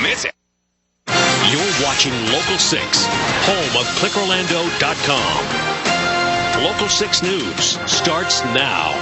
miss it. You're watching Local 6, home of ClickOrlando.com. Local 6 News starts now.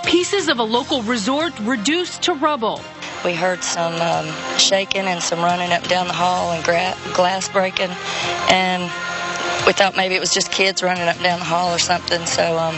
Pieces of a local resort reduced to rubble. We heard some shaking and some running up and down the hall and glass breaking, and we thought maybe it was just kids running up and down the hall or something. So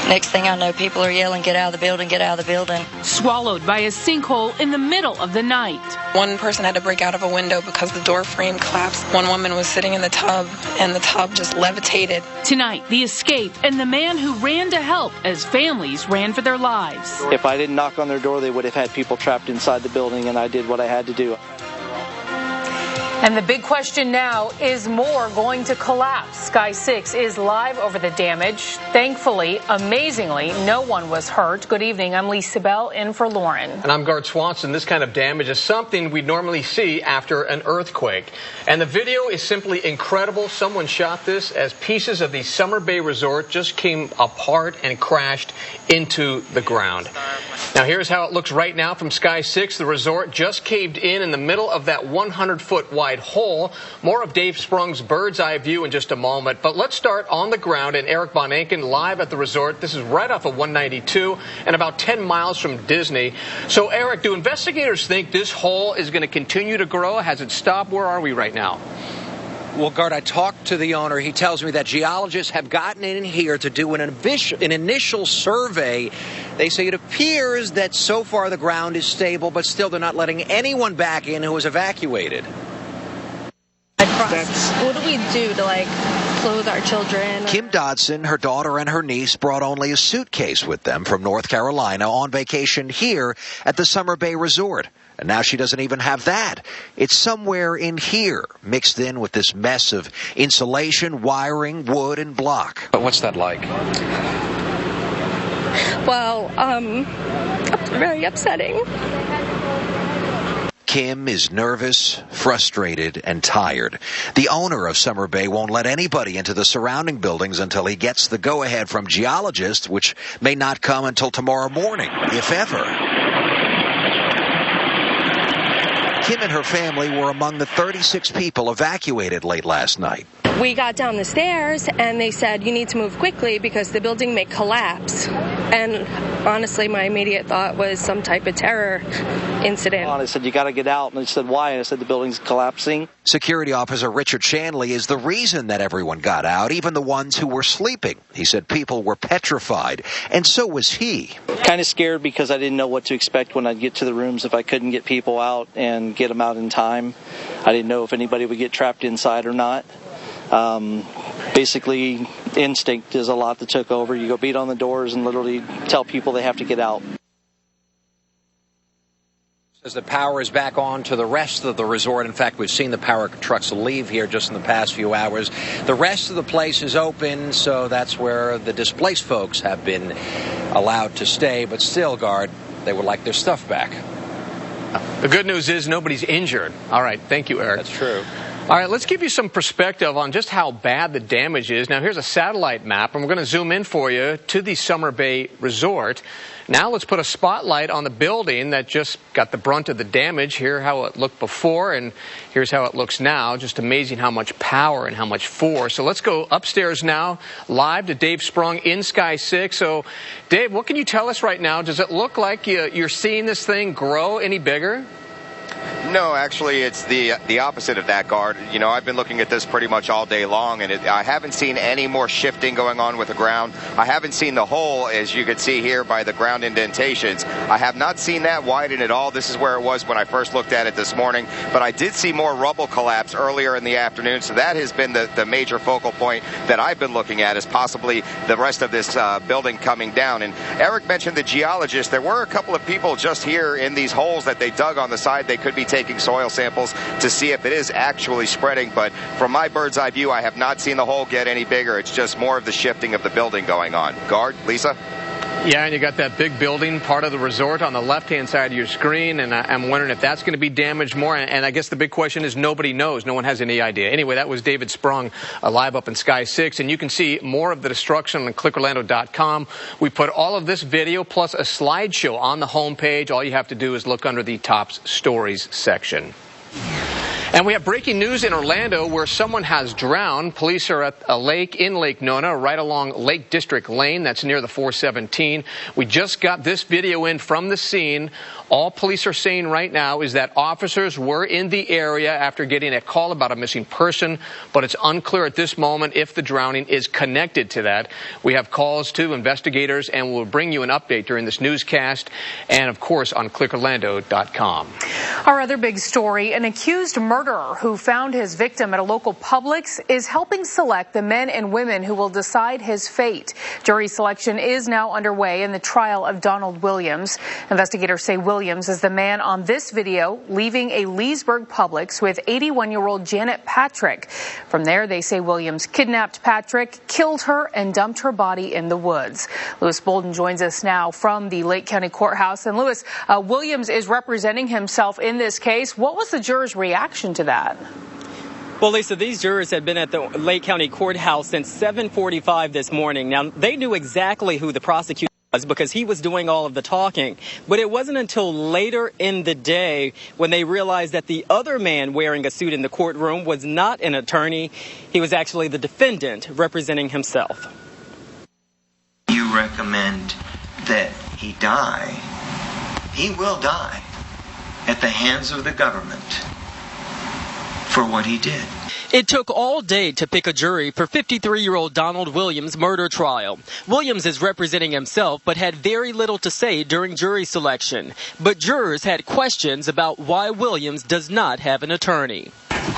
next thing I know, people are yelling, "Get out of the building, get out of the building." Swallowed by a sinkhole in the middle of the night. One person had to break out of a window because the door frame collapsed. One woman was sitting in the tub, and the tub just levitated. Tonight, the escape and the man who ran to help as families ran for their lives. If I didn't knock on their door, they would have had people trapped inside the building, and I did what I had to do. And the big question now, is more going to collapse? Sky 6 is live over the damage. Thankfully, amazingly, no one was hurt. Good evening. I'm Lisa Bell in for Lauren. And I'm Gart Swanson. This kind of damage is something we'd normally see after an earthquake. And the video is simply incredible. Someone shot this as pieces of the Summer Bay Resort just came apart and crashed into the ground. Now, here's how it looks right now from Sky 6. The resort just caved in the middle of that 100-foot wide hole. More of Dave Sprung's bird's eye view in just a moment. But let's start on the ground, and Eric Von Anken live at the resort. This is right off of 192 and about 10 miles from Disney. So, Eric, do investigators think this hole is going to continue to grow? Has it stopped? Where are we right now? Well, Gart, I talked to the owner. He tells me that geologists have gotten in here to do an initial survey. They say it appears that so far the ground is stable, but still they're not letting anyone back in who was evacuated. What do we do to, clothe our children? Kim Dodson, her daughter, and her niece brought only a suitcase with them from North Carolina on vacation here at the Summer Bay Resort. And now she doesn't even have that. It's somewhere in here, mixed in with this mess of insulation, wiring, wood, and block. But what's that like? Well, very upsetting. Kim is nervous, frustrated, and tired. The owner of Summer Bay won't let anybody into the surrounding buildings until he gets the go-ahead from geologists, which may not come until tomorrow morning, if ever. Kim and her family were among the 36 people evacuated late last night. We got down the stairs and they said, you need to move quickly because the building may collapse. And honestly, my immediate thought was some type of terror incident. I said, you got to get out. And they said, why? And I said, the building's collapsing. Security officer Richard Shanley is the reason that everyone got out, even the ones who were sleeping. He said people were petrified, and so was he. Kind of scared because I didn't know what to expect when I'd get to the rooms if I couldn't get people out and get them out in time. I didn't know if anybody would get trapped inside or not. Basically, instinct is a lot that took over. You go beat on the doors and literally tell people they have to get out. As the power is back on to the rest of the resort. In fact, we've seen the power trucks leave here just in the past few hours. The rest of the place is open, so that's where the displaced folks have been allowed to stay. But still, Gart, they would like their stuff back. The good news is nobody's injured. All right. Thank you, Eric. That's true. All right, let's give you some perspective on just how bad the damage is. Now, here's a satellite map, and we're going to zoom in for you to the Summer Bay Resort. Now let's put a spotlight on the building that just got the brunt of the damage. Here how it looked before, and here's how it looks now. Just amazing how much power and how much force. So let's go upstairs now, live to Dave Sprung in Sky 6. So, Dave, what can you tell us right now? Does it look like you're seeing this thing grow any bigger? No, actually, it's the opposite of that, Gart. You know, I've been looking at this pretty much all day long, and I haven't seen any more shifting going on with the ground. I haven't seen the hole, as you can see here, by the ground indentations. I have not seen that widen at all. This is where it was when I first looked at it this morning. But I did see more rubble collapse earlier in the afternoon, so that has been the major focal point that I've been looking at, is possibly the rest of this building coming down. And Eric mentioned the geologists. There were a couple of people just here in these holes that they dug on the side. They could be taking soil samples to see if it is actually spreading, but from my bird's eye view, I have not seen the hole get any bigger. It's just more of the shifting of the building going on. Gart, Lisa? Yeah, and you got that big building, part of the resort, on the left-hand side of your screen, and I'm wondering if that's going to be damaged more. And I guess the big question is nobody knows. No one has any idea. Anyway, that was David Sprung live up in Sky 6, and you can see more of the destruction on clickorlando.com. We put all of this video plus a slideshow on the homepage. All you have to do is look under the top stories section. And we have breaking news in Orlando where someone has drowned. Police are at a lake in Lake Nona, right along Lake District Lane. That's near the 417. We just got this video in from the scene. All police are saying right now is that officers were in the area after getting a call about a missing person, but it's unclear at this moment if the drowning is connected to that. We have calls to investigators, and we'll bring you an update during this newscast and, of course, on clickorlando.com. Our other big story, an accused murderer who found his victim at a local Publix is helping select the men and women who will decide his fate. Jury selection is now underway in the trial of Donald Williams. Investigators say Williams is the man on this video leaving a Leesburg Publix with 81-year-old Janet Patrick. From there, they say Williams kidnapped Patrick, killed her, and dumped her body in the woods. Lewis Bolden joins us now from the Lake County Courthouse. And Lewis, Williams is representing himself in this case. What was the jurors' reaction to that? Well, Lisa, these jurors had been at the Lake County Courthouse since 7:45 this morning. Now, they knew exactly who the prosecutor was because he was doing all of the talking. But it wasn't until later in the day when they realized that the other man wearing a suit in the courtroom was not an attorney. He was actually the defendant representing himself. You recommend that he die. He will die at the hands of the government for what he did. It took all day to pick a jury for 53-year-old Donald Williams' murder trial. Williams is representing himself but had very little to say during jury selection. But jurors had questions about why Williams does not have an attorney.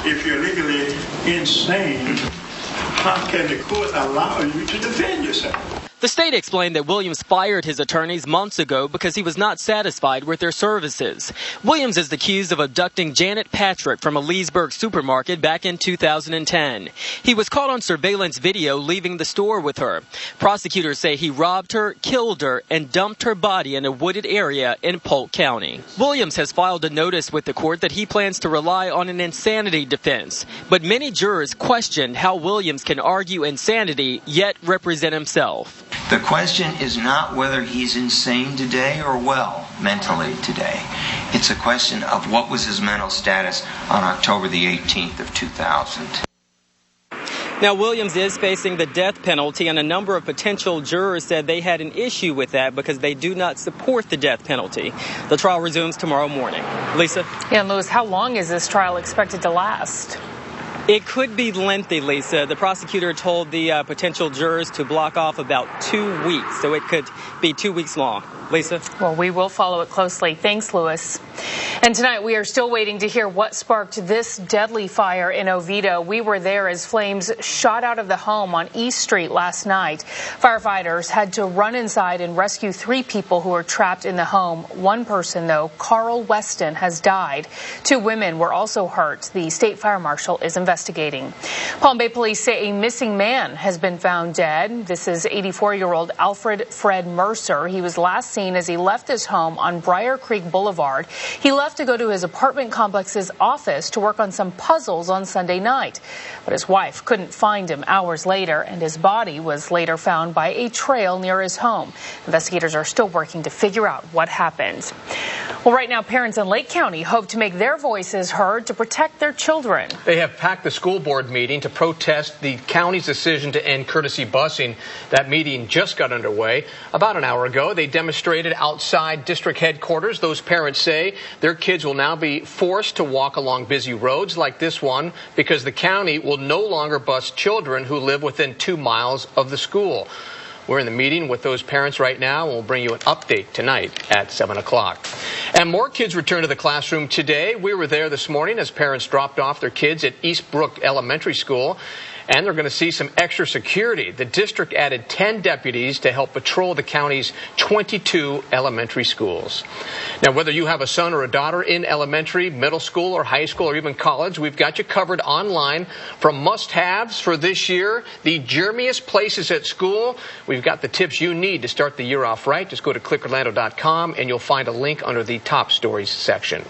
If you're legally insane, how can the court allow you to defend yourself? The state explained that Williams fired his attorneys months ago because he was not satisfied with their services. Williams is accused of abducting Janet Patrick from a Leesburg supermarket back in 2010. He was caught on surveillance video leaving the store with her. Prosecutors say he robbed her, killed her, and dumped her body in a wooded area in Polk County. Williams has filed a notice with the court that he plans to rely on an insanity defense. But many jurors questioned how Williams can argue insanity yet represent himself. The question is not whether he's insane today or well mentally today. It's a question of what was his mental status on October the 18th of 2000. Now, Williams is facing the death penalty, and a number of potential jurors said they had an issue with that because they do not support the death penalty. The trial resumes tomorrow morning. Lisa? Yeah, and Lewis, how long is this trial expected to last? It could be lengthy, Lisa. The prosecutor told the potential jurors to block off about 2 weeks, so it could be 2 weeks long. Lisa? Well, we will follow it closely. Thanks, Lewis. And tonight we are still waiting to hear what sparked this deadly fire in Oviedo. We were there as flames shot out of the home on East Street last night. Firefighters had to run inside and rescue 3 people who were trapped in the home. One person, though, Carl Weston, has died. 2 women were also hurt. The state fire marshal is investigating. Palm Bay police say a missing man has been found dead. This is 84-year-old Alfred Fred Mercer. He was last seen as he left his home on Briar Creek Boulevard. He left to go to his apartment complex's office to work on some puzzles on Sunday night. But his wife couldn't find him hours later, and his body was later found by a trail near his home. Investigators are still working to figure out what happened. Well, right now, parents in Lake County hope to make their voices heard to protect their children. They have packed the school board meeting to protest the county's decision to end courtesy busing. That meeting just got underway about an hour ago. They demonstrated outside district headquarters. Those parents say their kids will now be forced to walk along busy roads like this one because the county will no longer bus children who live within 2 miles of the school. We're in the meeting with those parents right now, and we'll bring you an update tonight at 7 o'clock. And more kids return to the classroom today. We were there this morning as parents dropped off their kids at Eastbrook Elementary School. And they're going to see some extra security. The district added 10 deputies to help patrol the county's 22 elementary schools. Now, whether you have a son or a daughter in elementary, middle school, or high school, or even college, we've got you covered online. From must-haves for this year, the germiest places at school, we've got the tips you need to start the year off right. Just go to clickorlando.com and you'll find a link under the top stories section.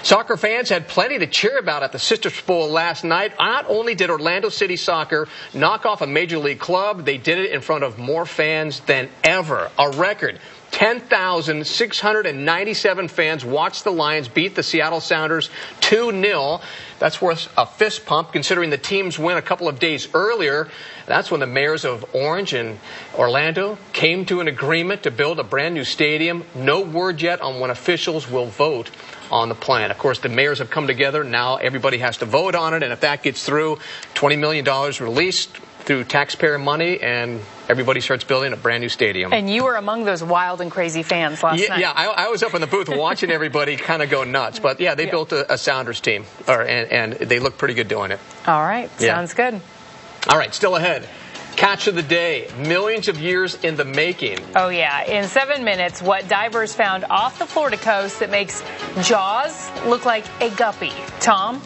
Soccer fans had plenty to cheer about at the Citrus Bowl last night. Not only did Orlando City Soccer knock off a major league club, they did it in front of more fans than ever. A record 10,697 fans watched the Lions beat the Seattle Sounders 2-0. That's worth a fist pump considering the team's win a couple of days earlier. That's when the mayors of Orange and Orlando came to an agreement to build a brand new stadium. No word yet on when officials will vote on the plan. Of course, the mayors have come together. Now everybody has to vote on it, and if that gets through, $20 million released through taxpayer money, and everybody starts building a brand new stadium. And you were among those wild and crazy fans last night. Yeah, I was up in the booth watching everybody kind of go nuts. But yeah, they built a Sounders team, and they look pretty good doing it. All right, sounds good. All right, still ahead. Catch of the day, millions of years in the making. Oh, yeah. In 7 minutes, what divers found off the Florida coast that makes Jaws look like a guppy. Tom?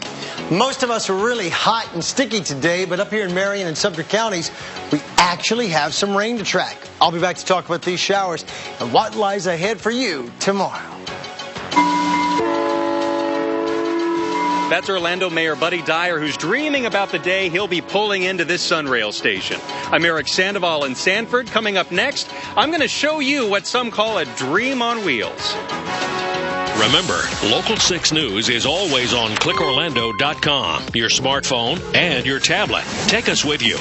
Most of us are really hot and sticky today, but up here in Marion and Sumter counties, we actually have some rain to track. I'll be back to talk about these showers and what lies ahead for you tomorrow. That's Orlando Mayor Buddy Dyer, who's dreaming about the day he'll be pulling into this Sunrail station. I'm Eric Sandoval in Sanford. Coming up next, I'm going to show you what some call a dream on wheels. Remember, Local 6 News is always on clickorlando.com, your smartphone and your tablet. Take us with you.